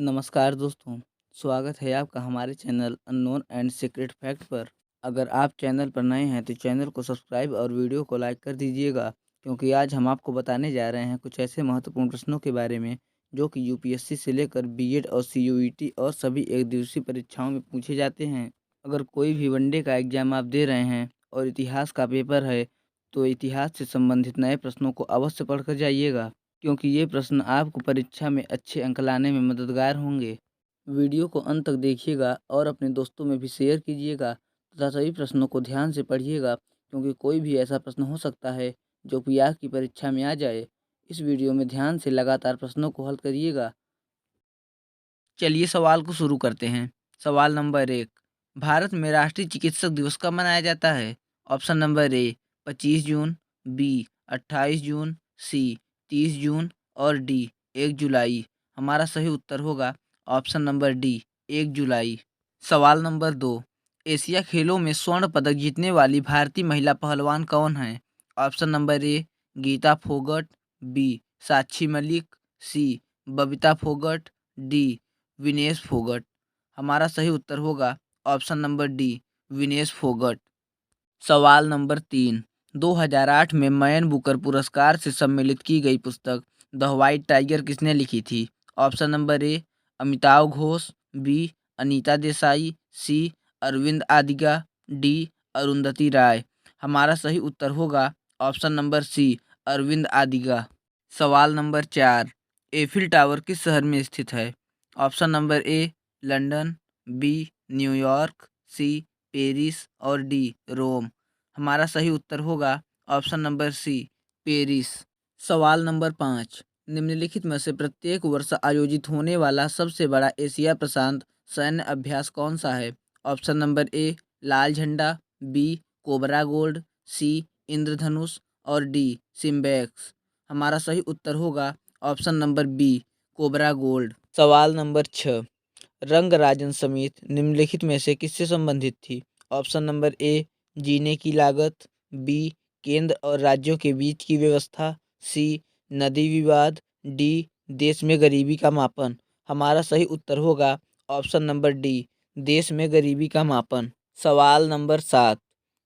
नमस्कार दोस्तों, स्वागत है आपका हमारे channel unknown and secret fact पर। अगर आप चैनल पर नए हैं तो चैनल को सब्सक्राइब और वीडियो को लाइक कर दीजिएगा, क्योंकि आज हम आपको बताने जा रहे हैं कुछ ऐसे महत्वपूर्ण प्रश्नों के बारे में जो कि यूपीएससी से लेकर बीएड और सीयूईटी और सभी एक दिवसीय परीक्षाओं में पूछे जाते हैं। अगर कोई भी वनडे का एग्जाम आप दे रहे हैं और इतिहास का पेपर है, तो इतिहास से संबंधित नए प्रश्नों को अवश्य पढ़कर जाइएगा, क्योंकि ये प्रश्न आपको परीक्षा में अच्छे अंक लाने में मददगार होंगे। वीडियो को अंत तक देखिएगा और अपने दोस्तों में भी शेयर कीजिएगा तथा सभी प्रश्नों को ध्यान से पढ़िएगा, क्योंकि कोई भी ऐसा प्रश्न हो सकता है जो कि आपकी परीक्षा में आ जाए। इस वीडियो में ध्यान से लगातार प्रश्नों को हल करिएगा। चलिए सवाल को शुरू करते हैं। सवाल नंबर 1, भारत में राष्ट्रीय चिकित्सक दिवस कब मनाया जाता है? ऑप्शन नंबर ए 25 जून, बी 28 जून, सी 30 जून और डी 1 जुलाई। हमारा सही उत्तर होगा ऑप्शन नंबर डी 1 जुलाई। सवाल नंबर 2, एशिया खेलों में स्वर्ण पदक जीतने वाली भारतीय महिला पहलवान कौन है? Option number A Geeta Phogat, B Sakshi Malik, C Babita Phogat, D Vinesh Phogat. हमारा सही उत्तर होगा option number D Vinesh Phogat. सवाल नंबर 3, 2008 में मैन बुकर पुरस्कार से सम्मिलित की गई पुस्तक द व्हाइट टाइगर किसने लिखी थी? Option number A Amitav Ghosh, B Anita Desai, C Aravind Adiga, D Arundhati Roy. हमारा सही उत्तर होगा option number C Aravind Adiga. सवाल नंबर 4, एफिल टावर किस शहर में स्थित है? Option number A London, B New York, C Paris और डी रोम। हमारा सही उत्तर होगा ऑप्शन नंबर सी पेरिस। सवाल नंबर 5, निम्नलिखित में से प्रत्येक वर्ष आयोजित होने वाला सबसे बड़ा एशिया प्रशांत सैन्य अभ्यास कौन सा है? ऑप्शन नंबर ए लाल झंडा, बी कोबरा गोल्ड, सी इंद्रधनुष और डी सिम्बैक्स। हमारा सही उत्तर होगा option number B cobra gold. सवाल नंबर 6, रंगराजन समिति निम्नलिखित में से किससे संबंधित थी? ऑप्शन नंबर ए जीने की लागत, बी केंद्र और राज्यों के बीच की व्यवस्था, सी नदी विवाद, डी देश में गरीबी का मापन। हमारा सही उत्तर होगा ऑप्शन नंबर डी देश में गरीबी का मापन। सवाल नंबर 7,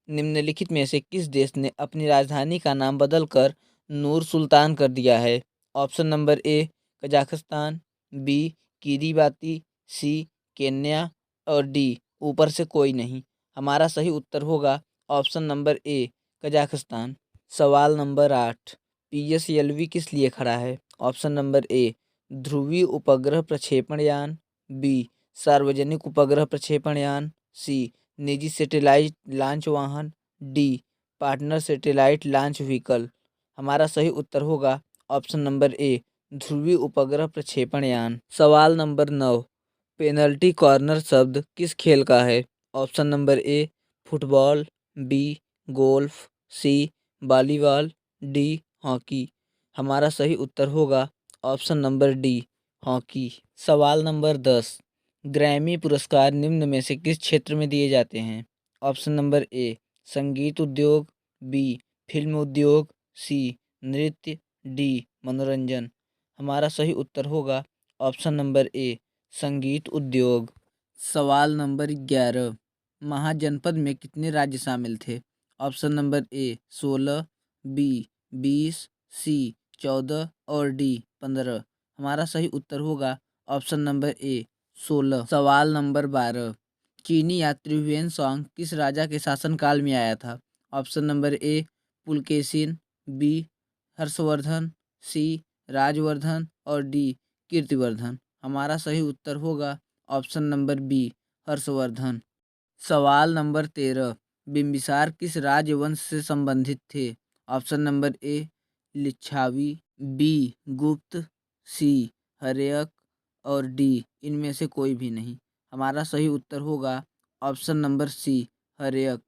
निम्नलिखित में से किस देश ने अपनी राजधानी का नाम बदलकर नूर सुल्तान कर दिया है? Option number A Kazakhstan, B Kiribati, C Kenya और डी ऊपर से कोई नहीं। हमारा सही उत्तर होगा ऑप्शन नंबर ए कजाकिस्तान। सवाल नंबर 8, पीएसएलवी किस लिए खड़ा है? ऑप्शन नंबर ए ध्रुवीय उपग्रह प्रक्षेपण यान, बी सार्वजनिक उपग्रह प्रक्षेपण यान, सी निजी सैटेलाइट लॉन्च वाहन, D partner satellite launch vehicle. हमारा सही उत्तर होगा ऑप्शन नंबर ए ध्रुवीय उपग्रह प्रक्षेपण यान। सवाल नंबर 9, पेनल्टी कॉर्नर शब्द किस खेल का है? Option number A football, B golf, C volleyball, D hockey. हमारा सही उत्तर होगा ऑप्शन नंबर डी हॉकी। सवाल नंबर 10, ग्रैमी पुरस्कार निम्न में से किस क्षेत्र में दिए जाते हैं? ऑप्शन नंबर ए संगीत उद्योग, बी फिल्म उद्योग, सी नृत्य, डी मनोरंजन। हमारा सही उत्तर होगा ऑप्शन नंबर ए संगीत उद्योग। सवाल नंबर 11, महाजनपद में कितने राज्य शामिल थे? ऑप्शन नंबर ए 16, बी 20, सी 14 और डी 15। हमारा सही उत्तर होगा ऑप्शन नंबर ए 16। सवाल नंबर 12, चीनी यात्री हुएन सॉन्ग किस राजा के शासनकाल में आया था? Option number A Pulakeshin, B Harshavardhan, C Rajvardhan और डी कीर्तिवर्धन। हमारा सही उत्तर होगा ऑप्शन नंबर बी हर्षवर्धन। सवाल नंबर 13, बिम्बिसार किस राजवंश से संबंधित थे? ऑप्शन नंबर ए लिच्छावी, बी गुप्त, सी हर्यक और डी इनमें से कोई भी नहीं। हमारा सही उत्तर होगा ऑप्शन नंबर सी हर्यक।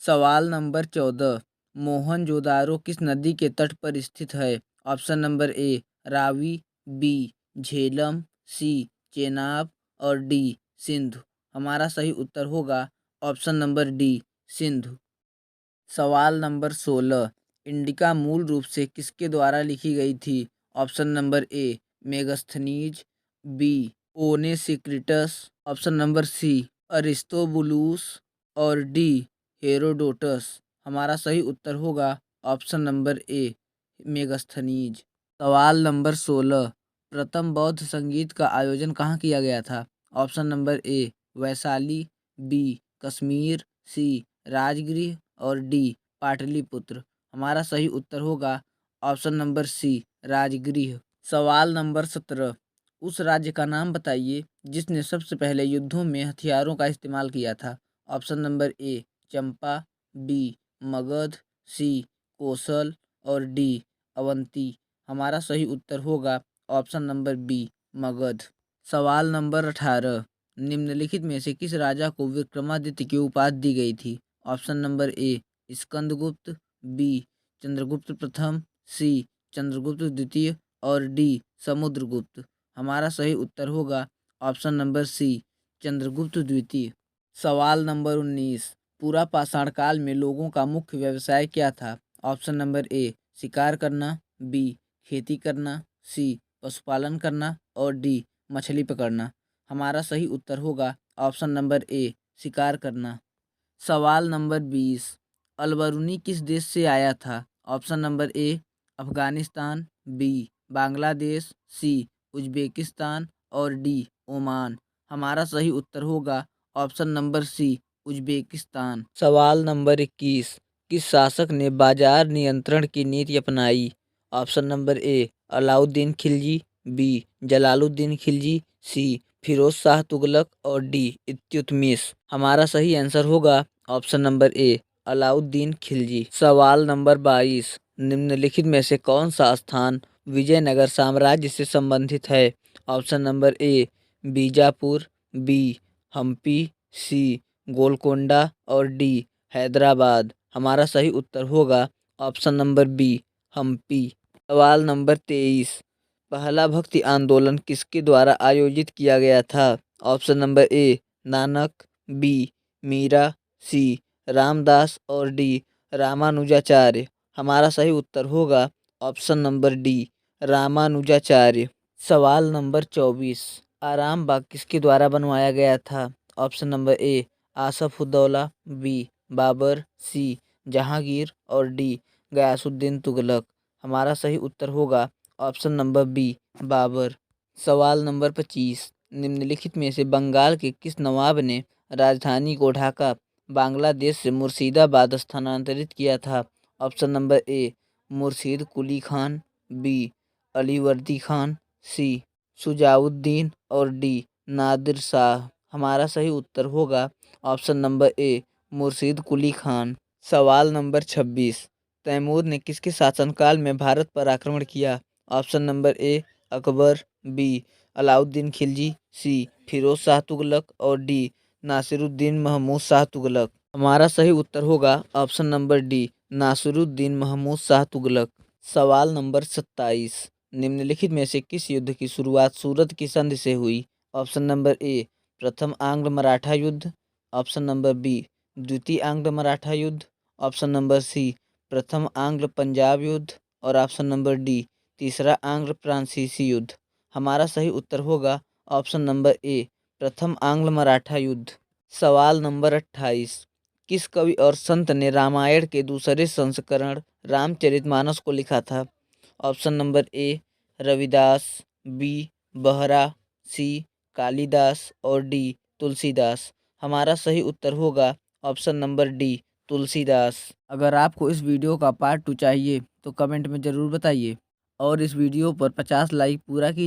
सवाल नंबर 14, मोहनजोदारो किस नदी के तट पर स्थित है? Option number A Ravi, B Jhelum, C Chenab और डी सिंधु। हमारा सही उत्तर होगा ऑप्शन नंबर डी सिंधु। सवाल नंबर 16, इंडिका मूल रूप से किसके द्वारा लिखी गई थी? Option number A Megasthenes, B Onesicritus, option number C Aristobulus और डी हेरोडोटस। हमारा सही उत्तर होगा ऑप्शन नंबर ए मेगस्थनीज। सवाल नंबर 16, प्रथम बौद्ध संगीत का आयोजन कहाँ किया गया था? Option number A Vaishali, B Kashmir, C Rajgriha और डी पाटलिपुत्र। हमारा सही उत्तर होगा ऑप्शन नंबर सी राजगृह। सवाल नंबर 17, उस राज्य का नाम बताइए जिसने सबसे पहले युद्धों में हथियारों का इस्तेमाल किया था। Option number A Champa, B Magadh, C Kosala और डी अवंती। हमारा सही उत्तर होगा ऑप्शन नंबर बी मगध। सवाल नंबर 18, निम्नलिखित में से किस राजा को विक्रमादित्य की उपाधि दी गई थी? Option number A Skandagupta, B Chandragupta प्रथम, सी चंद्रगुप्त द्वितीय और डी समुद्रगुप्त। हमारा सही उत्तर होगा ऑप्शन नंबर सी चंद्रगुप्त द्वितीय। सवाल नंबर 19, पूरा पाषाण काल में लोगों का मुख्य व्यवसाय क्या था? ऑप्शन नंबर ए शिकार करना, बी खेती करना, सी पशुपालन करना और डी मछली पकड़ना। हमारा सही उत्तर होगा ऑप्शन नंबर ए शिकार करना। सवाल नंबर 20, अलबरूनी किस देश से आया था? Option number A Afghanistan, B Bangladesh, C Uzbekistan और डी ओमान। हमारा सही उत्तर होगा ऑप्शन नंबर सी उज्बेकिस्तान। सवाल नंबर 21, किस शासक ने बाजार नियंत्रण की नीति अपनाई? Option number A Alauddin Khilji, B Jalaluddin Khilji, C Firoz Shah Tughlaq और डी इल्तुतमिश। हमारा सही आंसर होगा option number A Alauddin Khilji. सवाल नंबर 22, निम्नलिखित में से कौन सा स्थान विजयनगर साम्राज्य से संबंधित है? Option number A Bijapur, B Hampi, C Golconda और डी हैदराबाद। हमारा सही उत्तर होगा ऑप्शन नंबर बी हम्पी। सवाल नंबर 23, पहला भक्ति आंदोलन किसके द्वारा आयोजित किया गया था? Option number A Nanak, B Meera, C Ramdas और डी रामानुजाचार्य। हमारा सही उत्तर होगा ऑप्शन नंबर डी रामानुजाचार्य। सवाल नंबर 24, आराम बाग किसके द्वारा बनवाया गया था? Option number A Asafuddaula, B Babur, C Jahangir और डी गयासुद्दीन तुगलक। हमारा सही उत्तर होगा ऑप्शन नंबर बी बाबर। सवाल नंबर 25, निम्नलिखित में से बंगाल के किस नवाब ने राजधानी को ढाका बांग्लादेश से मुर्शिदाबाद स्थानांतरित किया था? Option number A Murshid Quli Khan, B Alivardi Khan, C Shujauddin और डी नादिर शाह। हमारा सही उत्तर होगा option number A Murshid Quli Khan. सवाल नंबर 26, तैमूर ने किसके शासनकाल में भारत पर आक्रमण किया? Option number A Akbar, B Alauddin Khilji, C Firoz Shah Tughlaq और डी नासिरुद्दीन महमूद शाह तुगलक। हमारा सही उत्तर होगा option number D Nasiruddin Mahmud Shah Tughlaq. सवाल नंबर 27, निम्नलिखित में से किस युद्ध की शुरुआत सूरत की संधि से हुई? ऑप्शन नंबर ए प्रथम आंग्ल मराठा युद्ध, ऑप्शन नंबर बी द्वितीय आंग्ल मराठा युद्ध, ऑप्शन नंबर सी प्रथम आंग्ल पंजाब युद्ध और ऑप्शन नंबर डी तीसरा आंग्ल फ्रांसीसी युद्ध। हमारा सही उत्तर होगा ऑप्शन नंबर ए प्रथम आंग्ल मराठा युद्ध। सवाल नंबर 28, किस कवि और संत ने रामायण के दूसरे संस्करण रामचरितमानस को लिखा था? Option number A Ravidas, B बहरा, सी कालिदास और डी तुलसीदास। हमारा सही उत्तर होगा ऑप्शन नंबर डी तुलसीदास। अगर आपको इस वीडियो का पार्ट 2 चाहिए तो कमेंट में ज़रूर बताइए और इस वीडियो पर 50 लाइक पूरा कीजिए।